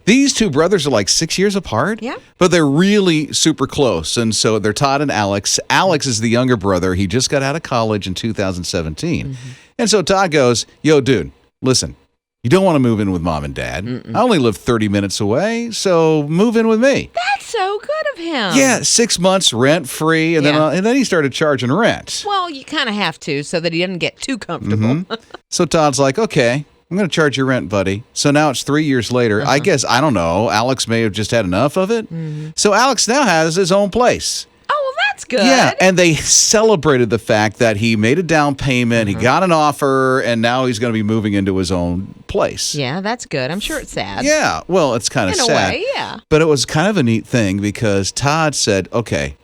These two brothers are like 6 years apart. Yeah. But they're really super close. And so they're Todd and Alex. Alex is the younger brother. He just got out of college in 2017. Mm-hmm. And so Todd goes, yo, dude, listen, you don't want to move in with mom and dad. I only live 30 minutes away, so move in with me. That's so good of him. Yeah, 6 months rent free, and then he started charging rent. Well, you kind of have to so that he doesn't get too comfortable. Mm-hmm. So Todd's like, okay, I'm going to charge your rent, buddy. So now it's 3 years later. I guess, I don't know, Alex may have just had enough of it. Mm-hmm. So Alex now has his own place. Oh, well, that's good. Yeah, and they celebrated the fact that he made a down payment, he got an offer, and now he's going to be moving into his own place. Yeah, that's good. I'm sure it's sad. Yeah, well, it's kind of sad. In a way, yeah. But it was kind of a neat thing because Todd said, okay,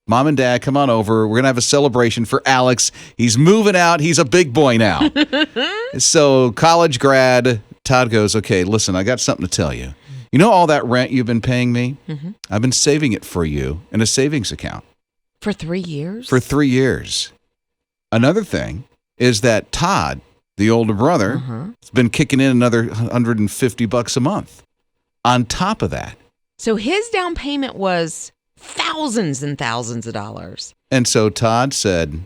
Mom and Dad, come on over. We're going to have a celebration for Alex. He's moving out. He's a big boy now. So college grad, Todd goes, okay, listen, I got something to tell you. You know all that rent you've been paying me? Mm-hmm. I've been saving it for you in a savings account. For 3 years? For 3 years. Another thing is that Todd, the older brother, has been kicking in another $150 a month on top of that. So his down payment was thousands and thousands of dollars. And so Todd said,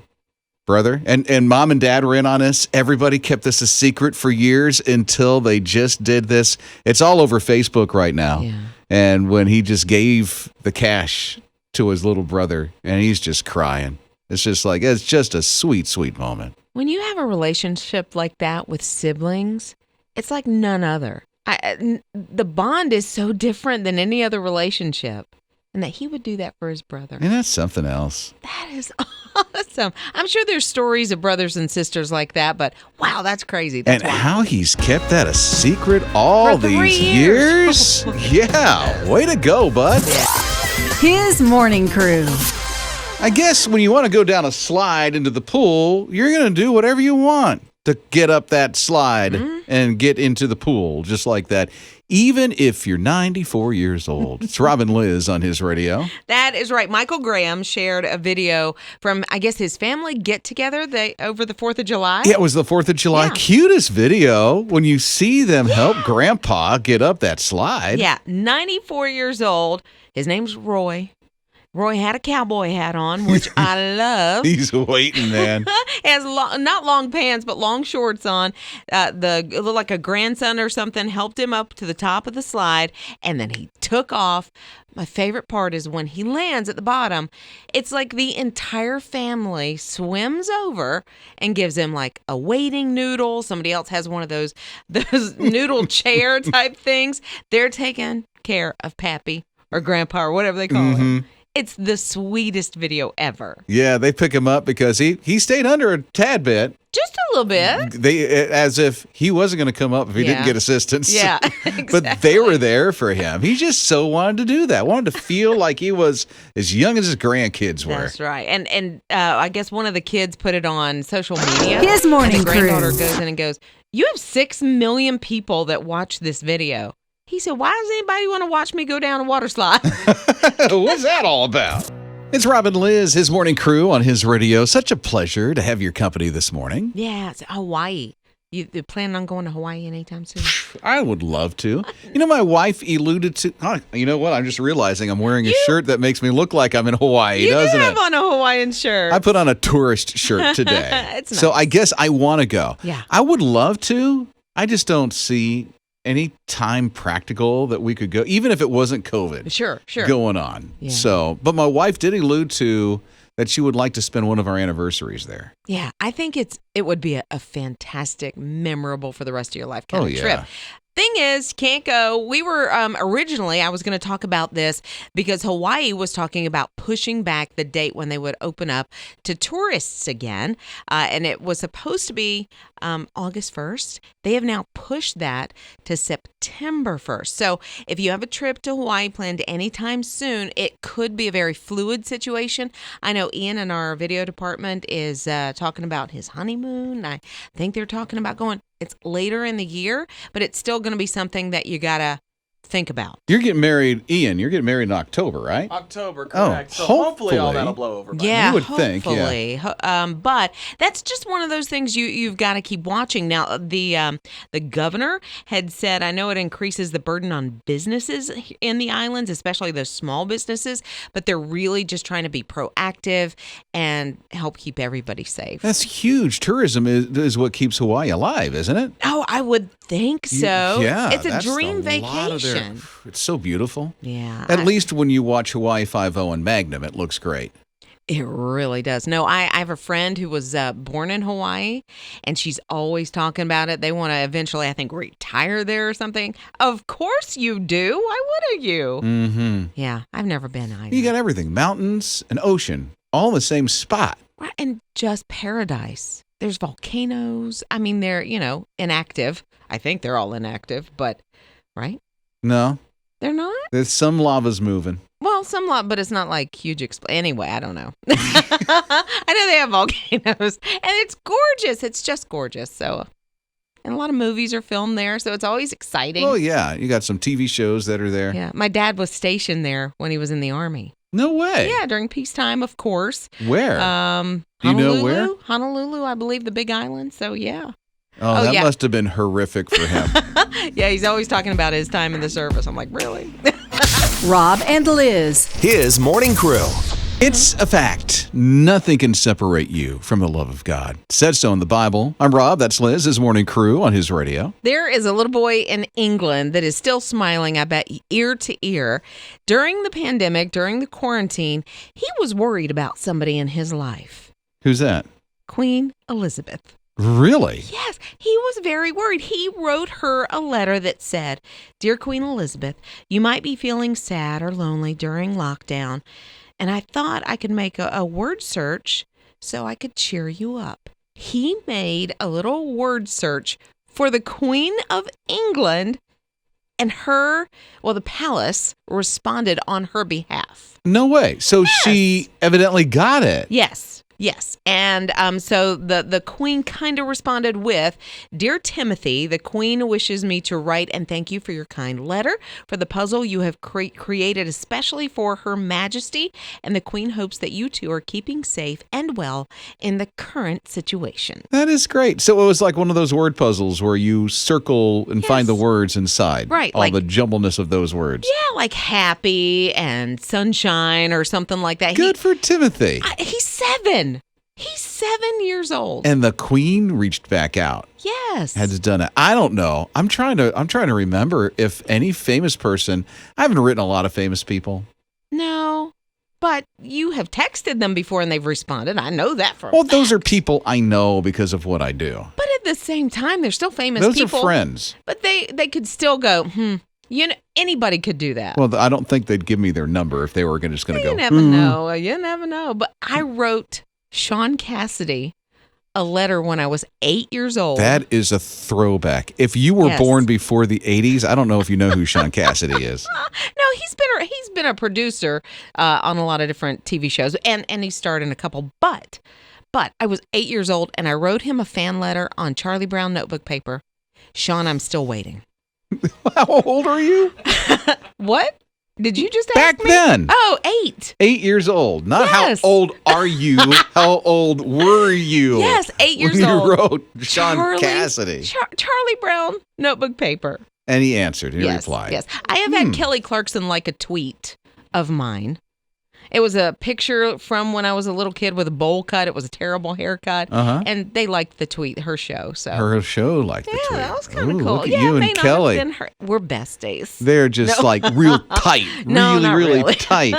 brother, and mom and dad were in on this. Everybody kept this a secret for years until they just did this. It's all over Facebook right now. Yeah. And when he just gave the cash to his little brother, and he's just crying. It's just a sweet, sweet moment. When you have a relationship like that with siblings, it's like none other. The bond is so different than any other relationship. And that he would do that for his brother. And that's something else. That is awesome. I'm sure there's stories of brothers and sisters like that, but wow, that's crazy. That's and how he's kept that a secret all these years. Yeah, way to go, bud. Yeah. His morning crew. I guess when you want to go down a slide into the pool, you're going to do whatever you want to get up that slide and get into the pool, just like that. Even if you're 94 years old. It's Rob and Lizz on his radio. That is right. Michael Graham shared a video from, I guess, his family get-together over the 4th of July. Yeah, it was the 4th of July. Yeah. Cutest video when you see them help Grandpa get up that slide. Yeah, 94 years old. His name's Roy. Roy had a cowboy hat on, which I love. He's waiting, man. Has not long pants, but long shorts on. It looked like a grandson or something helped him up to the top of the slide, and then he took off. My favorite part is when he lands at the bottom, it's like the entire family swims over and gives him like a waiting noodle. Somebody else has one of those noodle chair type things. They're taking care of Pappy or Grandpa or whatever they call him. It's the sweetest video ever. Yeah, they pick him up because he stayed under a tad bit. Just a little bit. As if he wasn't going to come up if he didn't get assistance. Yeah, exactly. But they were there for him. He just so wanted to do that. Wanted to feel like he was as young as his grandkids were. That's right. And I guess one of the kids put it on social media. His morning crew. And his granddaughter goes in and goes, you have 6 million people that watch this video. He said, why does anybody want to watch me go down a water slide? What's that all about? It's Rob and Lizz, his morning crew on his radio. Such a pleasure to have your company this morning. Yeah, it's Hawaii. You planning on going to Hawaii anytime soon? I would love to. You know, my wife alluded to... you know what? I'm just realizing I'm wearing a shirt that makes me look like I'm in Hawaii, doesn't it? You have on a Hawaiian shirt. I put on a tourist shirt today. It's nice. So I guess I want to go. Yeah. I would love to. I just don't see any time practical that we could go, even if it wasn't COVID. Sure. Going on. Yeah. So, but my wife did allude to that she would like to spend one of our anniversaries there. Yeah, I think it would be a fantastic, memorable for the rest of your life kind of trip. Thing is, can't go. We were originally, I was going to talk about this because Hawaii was talking about pushing back the date when they would open up to tourists again. And it was supposed to be August 1st. They have now pushed that to September 1st. So if you have a trip to Hawaii planned anytime soon, it could be a very fluid situation. I know Ian in our video department is talking about his honeymoon. I think they're talking about going. It's later in the year, but it's still going to be something that you got to think about. You're getting married, Ian. You're getting married in October, right? October, correct. So hopefully hopefully all that'll blow over. Yeah, you would hopefully. think, yeah. But that's just one of those things you've got to keep watching. Now, the governor had said, I know it increases the burden on businesses in the islands, especially those small businesses, but they're really just trying to be proactive and help keep everybody safe. That's huge. Tourism is what keeps Hawaii alive, isn't it? Oh, I would think so. Yeah. It's a that's dream vacation. It's so beautiful. Yeah. At least when you watch Hawaii Five-0 and Magnum, it looks great. It really does. No, I have a friend who was born in Hawaii, and she's always talking about it. They want to eventually, I think, retire there or something. Of course you do. Why wouldn't you? Mm-hmm. Yeah, I've never been either. You got everything. Mountains and ocean, all in the same spot. Right, and just paradise. There's volcanoes. I mean, they're, inactive. I think they're all inactive, but, right? No. They're not? There's some lava's moving. Well, but it's not like huge. Anyway, I don't know. I know they have volcanoes, and it's gorgeous. It's just gorgeous. So, and a lot of movies are filmed there, so it's always exciting. Oh, yeah. You got some TV shows that are there. Yeah. My dad was stationed there when he was in the Army. No way. Yeah, during peacetime, of course. Where? Do you know where? Honolulu, I believe, the Big Island. So, yeah. Oh, that must have been horrific for him. Yeah, he's always talking about his time in the service. I'm like, really? Rob and Lizz. His morning crew. It's a fact. Nothing can separate you from the love of God. It says so in the Bible. I'm Rob. That's Liz, his morning crew on his radio. There is a little boy in England that is still smiling, I bet, ear to ear. During the pandemic, during the quarantine, he was worried about somebody in his life. Who's that? Queen Elizabeth. Really? Yes, he was very worried. He wrote her a letter that said, Dear Queen Elizabeth, you might be feeling sad or lonely during lockdown, and I thought I could make a word search so I could cheer you up. He made a little word search for the Queen of England, and the palace responded on her behalf. No way. So she evidently got it. Yes. And so the Queen kind of responded with, Dear Timothy, the Queen wishes me to write and thank you for your kind letter, for the puzzle you have created especially for Her Majesty, and the Queen hopes that you two are keeping safe and well in the current situation. That is great. So it was like one of those word puzzles where you circle and find the words inside. Right. All the jumbleness of those words. Yeah, like happy and sunshine or something like that. Good for Timothy. He's 7. He's 7 years old. And the Queen reached back out. Yes. Has done it. I don't know. I'm trying to remember if any famous person. I haven't written a lot of famous people. No. But you have texted them before and they've responded. I know that for a Well, fact. those are people I know because of what I do. But at the same time, they're still famous Those people. are friends. But they could still go, anybody could do that. Well, I don't think they'd give me their number if they were just going to go. You never know. You never know. But I wrote Sean Cassidy a letter when I was 8 years old. That is a throwback. If you were born before the 80s, I don't know if you know who Sean Cassidy is. No, he's been a producer on a lot of different TV shows, and he starred in a couple. But I was 8 years old, and I wrote him a fan letter on Charlie Brown notebook paper. Sean, I'm still waiting. How old are you? What? Did you just ask Back me? then. Oh, 8. 8 years old. Not Yes. how old are you? How old were you? Yes, 8 years when old. you wrote Sean Cassidy. Charlie Brown notebook paper. And he answered. He Yes, replied. yes. I have had Kelly Clarkson like a tweet of mine. It was a picture from when I was a little kid with a bowl cut. It was a terrible haircut. Uh-huh. And they liked the tweet, her show. So Her show liked the tweet. yeah, that was kind of Ooh, cool. Look at Yeah, you it may and not Kelly. have been her. We're besties. They're just like real tight. No, not really. tight.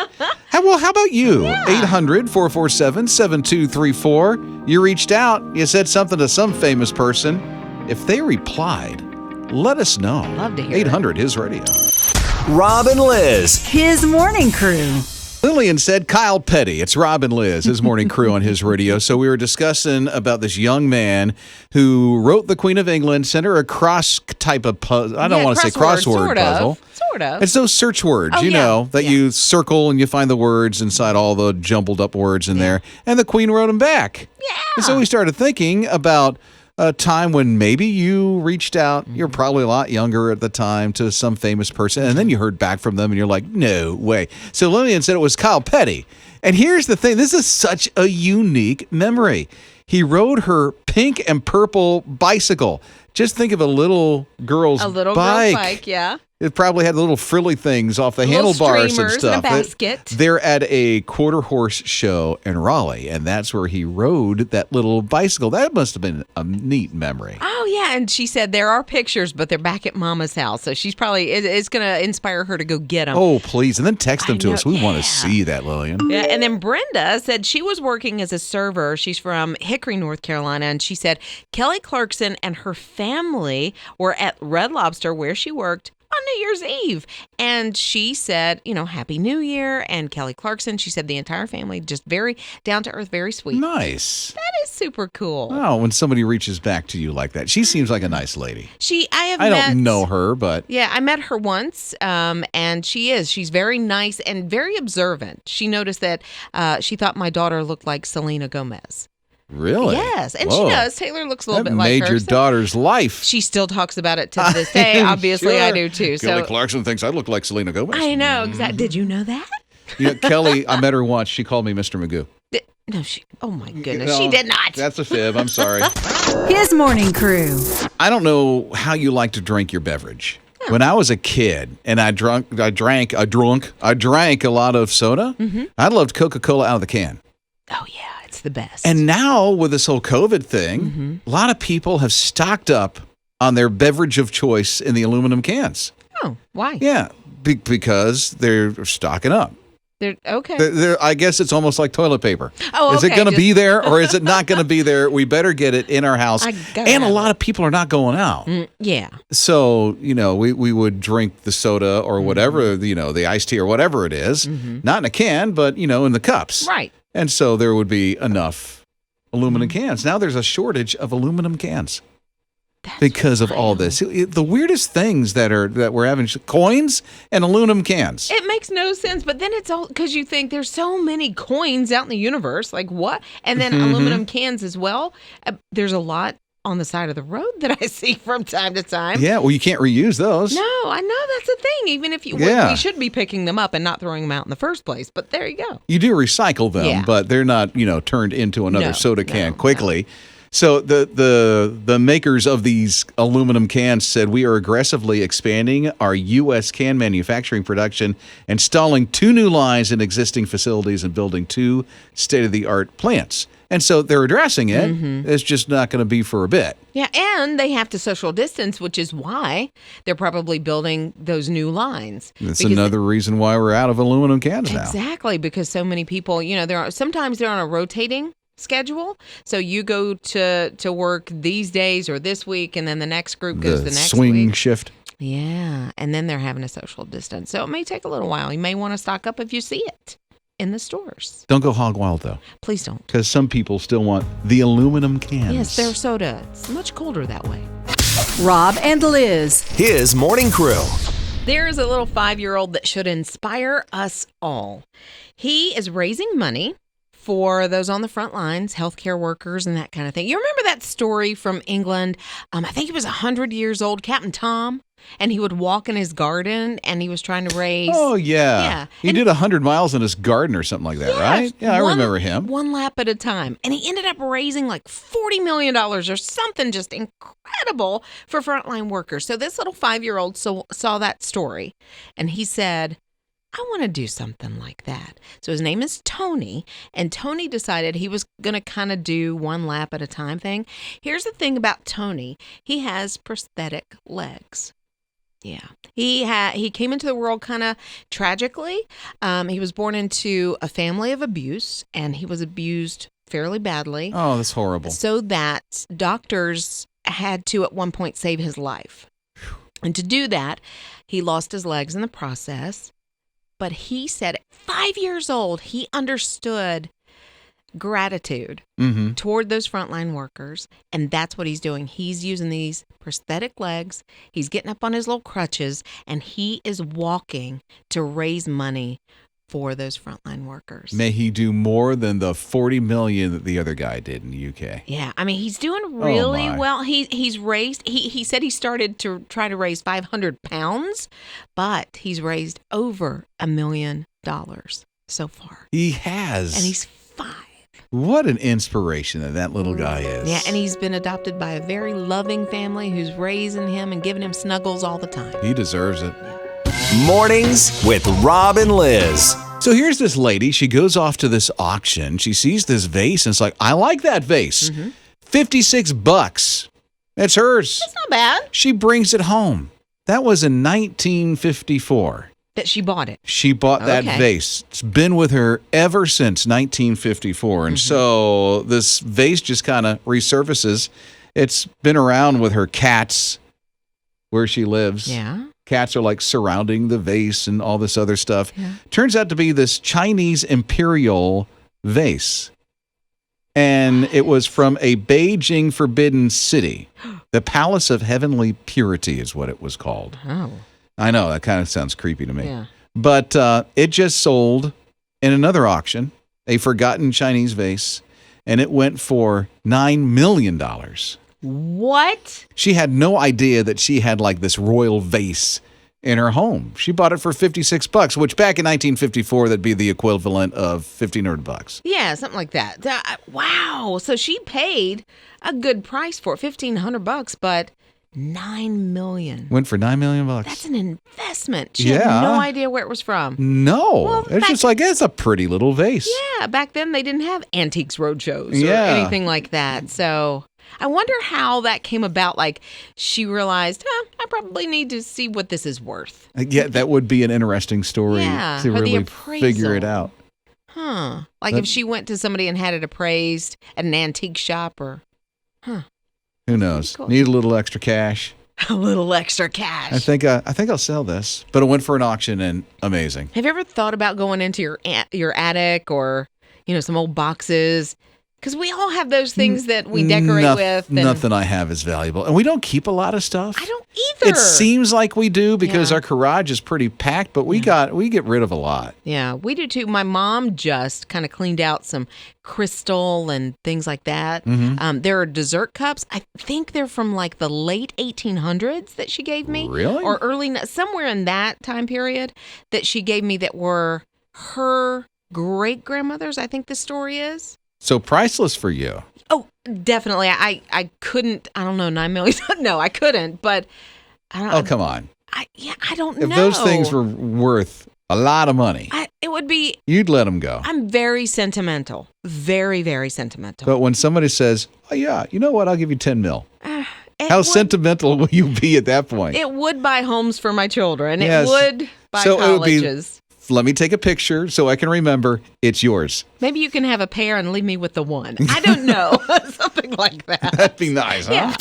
How about you? 800-447-7234. You reached out. You said something to some famous person. If they replied, let us know. Love to hear it. 800 His Radio. Rob and Lizz. His morning crew. Lillian said Kyle Petty. It's Rob and Lizz, his morning crew on his radio. So we were discussing about this young man who wrote the Queen of England, sent her a cross type of puzzle. I don't want to say crossword puzzle. Sort of. It's those search words, that you circle and you find the words inside all the jumbled up words in there. And the Queen wrote them back. Yeah. And so we started thinking about a time when maybe you reached out, you're probably a lot younger at the time, to some famous person, and then you heard back from them and you're like, no way. So Lillian said it was Kyle Petty. And here's the thing, this is such a unique memory. He rode her pink and purple bicycle. Just think of a little girl's bike. Yeah. It probably had the little frilly things off the handlebars and stuff. And a basket. They're at a quarter horse show in Raleigh, and that's where he rode that little bicycle. That must have been a neat memory. Oh, yeah. And she said there are pictures, but they're back at Mama's house. So she's probably, it's going to inspire her to go get them. Oh, please. And then text them to us. We want to see that, Lillian. Yeah. And then Brenda said she was working as a server. She's from Hickory, North Carolina. And she said Kelly Clarkson and her family were at Red Lobster, where she worked, on New Year's Eve. And she said, Happy New Year. And Kelly Clarkson, she said the entire family, just very down to earth, very sweet. Nice. That is super cool. Oh, when somebody reaches back to you like that. She seems like a nice lady. I don't know her, but. Yeah, I met her once, and she's very nice and very observant. She noticed that she thought my daughter looked like Selena Gomez. Really? Yes, and Whoa. she does. Taylor looks a little bit like her. That made your daughter's life. She still talks about it to this day. Obviously, sure. I do too. Kelly Clarkson thinks I look like Selena Gomez. I know, exactly. Did you know that? Kelly, I met her once. She called me Mr. Magoo. No, oh my goodness, she did not. That's a fib. I'm sorry. His morning crew. I don't know how you like to drink your beverage. When I was a kid and I drank a lot of soda, I loved Coca-Cola out of the can. Oh yeah. The best. And now with this whole COVID thing, a lot of people have stocked up on their beverage of choice in the aluminum cans. Oh, why? Yeah, because they're stocking up. They're okay. I guess it's almost like toilet paper. Oh, Is it going to be there or is it not going to be there? We better get it in our house. And a lot of people are not going out. Yeah. So, we would drink the soda or whatever, the iced tea or whatever it is, not in a can, but, in the cups. Right. And so there would be enough aluminum cans. Now there's a shortage of aluminum cans because of all this. The weirdest things that we're having, coins and aluminum cans. It makes no sense, but then it's all because you think there's so many coins out in the universe. Like what? And then aluminum cans as well. There's a lot on the side of the road that I see from time to time. Yeah, well, you can't reuse those. No, I know that's the thing. Even if we should be picking them up and not throwing them out in the first place. But there you go. You do recycle them, but they're not, turned into another soda can quickly. No. So the makers of these aluminum cans said, we are aggressively expanding our U.S. can manufacturing production, installing 2 new lines in existing facilities and building 2 state-of-the-art plants. And so they're addressing it. It's just not going to be for a bit. Yeah, and they have to social distance, which is why they're probably building those new lines. That's another reason why we're out of aluminum cans now. Exactly, because so many people, sometimes they're on a rotating schedule. So you go to work these days or this week, and then the next group goes the next swing week. Shift. Yeah, and then they're having a social distance. So it may take a little while. You may want to stock up if you see it in the stores. Don't go hog wild, though. Please don't. Because some people still want the aluminum cans. Yes, their soda. It's much colder that way. Rob and Liz. His morning crew. There is a little 5-year-old that should inspire us all. He is raising money for those on the front lines, healthcare workers and that kind of thing. You remember that story from England? I think he was 100 years old, Captain Tom, and he would walk in his garden and he was trying to raise. Oh, yeah. He did 100 miles in his garden or something like that, right? Yeah, I remember him. One lap at a time. And he ended up raising like $40 million or something just incredible for frontline workers. So this little 5-year-old saw that story and he said, I want to do something like that. So his name is Tony, and Tony decided he was going to kind of do one lap at a time thing. Here's the thing about Tony. He has prosthetic legs. Yeah. He came into the world kind of tragically. He was born into a family of abuse, and he was abused fairly badly. Oh, that's horrible. So that doctors had to at one point save his life. And to do that, he lost his legs in the process. But he said at 5 years old, he understood gratitude toward those frontline workers. And that's what he's doing. He's using these prosthetic legs. He's getting up on his little crutches and he is walking to raise money for those frontline workers. May he do more than the $40 million that the other guy did in the UK. Yeah, I mean, he's doing really my. well. He's raised. He said he started to try to raise 500 pounds, but he's raised over $1 million so far. He has. And he's 5. What an inspiration that little guy is. Yeah, and he's been adopted by a very loving family who's raising him and giving him snuggles all the time. He deserves it. Mornings with Rob and Lizz. So here's this lady. She goes off to this auction. She sees this vase, and it's like, I like that vase. $56. It's hers. That's not bad. She brings it home. That was in 1954. That she bought it. She bought that Okay. vase. It's been with her ever since 1954. And so this vase just kind of resurfaces. It's been around with her cats where she lives. Yeah. Cats are like surrounding the vase and all this other stuff. Yeah. Turns out to be this Chinese imperial vase. And it was from a Beijing forbidden city. The Palace of Heavenly Purity is what it was called. Oh. I know, that kind of sounds creepy to me. Yeah. But it just sold in another auction, a forgotten Chinese vase, and it went for $9 million. What? She had no idea that she had like this royal vase in her home. She bought it for $56, which back in 1954, that'd be the equivalent of $1,500. Yeah, something like that. Wow. So she paid a good price for it, $1,500, but $9 million. Went for $9 million. That's an investment. She had no idea where it was from. No. Well, it's just like, it's a pretty little vase. Yeah, back then they didn't have Antiques Roadshows or Yeah. anything like that. So I wonder how that came about. Like she realized, I probably need to see what this is worth. Yeah, that would be an interesting story Yeah, to or the really appraisal. figure it out. Huh. Like if she went to somebody and had it appraised at an antique shop or, Who knows? Cool. Need a little extra cash. a little extra cash. I think I'll sell this. But it went for an auction and amazing. Have you ever thought about going into your attic or, some old boxes? Because we all have those things that we decorate with. And Nothing I have is valuable. And we don't keep a lot of stuff. I don't either. It seems like we do because Yeah. our garage is pretty packed, but we get rid of a lot. Yeah, we do too. My mom just kind of cleaned out some crystal and things like that. There are dessert cups. I think they're from like the late 1800s that she gave me. Really? Or somewhere in that time period that she gave me that were her great-grandmother's, I think the story is. So priceless for you. Oh, definitely. I couldn't, I don't know, $9 million. No, I couldn't, but I don't Oh, come on. I don't know. If those things were worth a lot of money, it would be, you'd let them go. I'm very sentimental. Very, very sentimental. But when somebody says, oh, yeah, you know what? I'll give you 10 mil. It How would- sentimental will you be at that point? It would buy homes for my children. Yes. It would buy So it would be- colleges. Let me take a picture so I can remember it's yours. Maybe you can have a pair and leave me with the one. I don't know. Something like that. That'd be nice, huh? Yeah.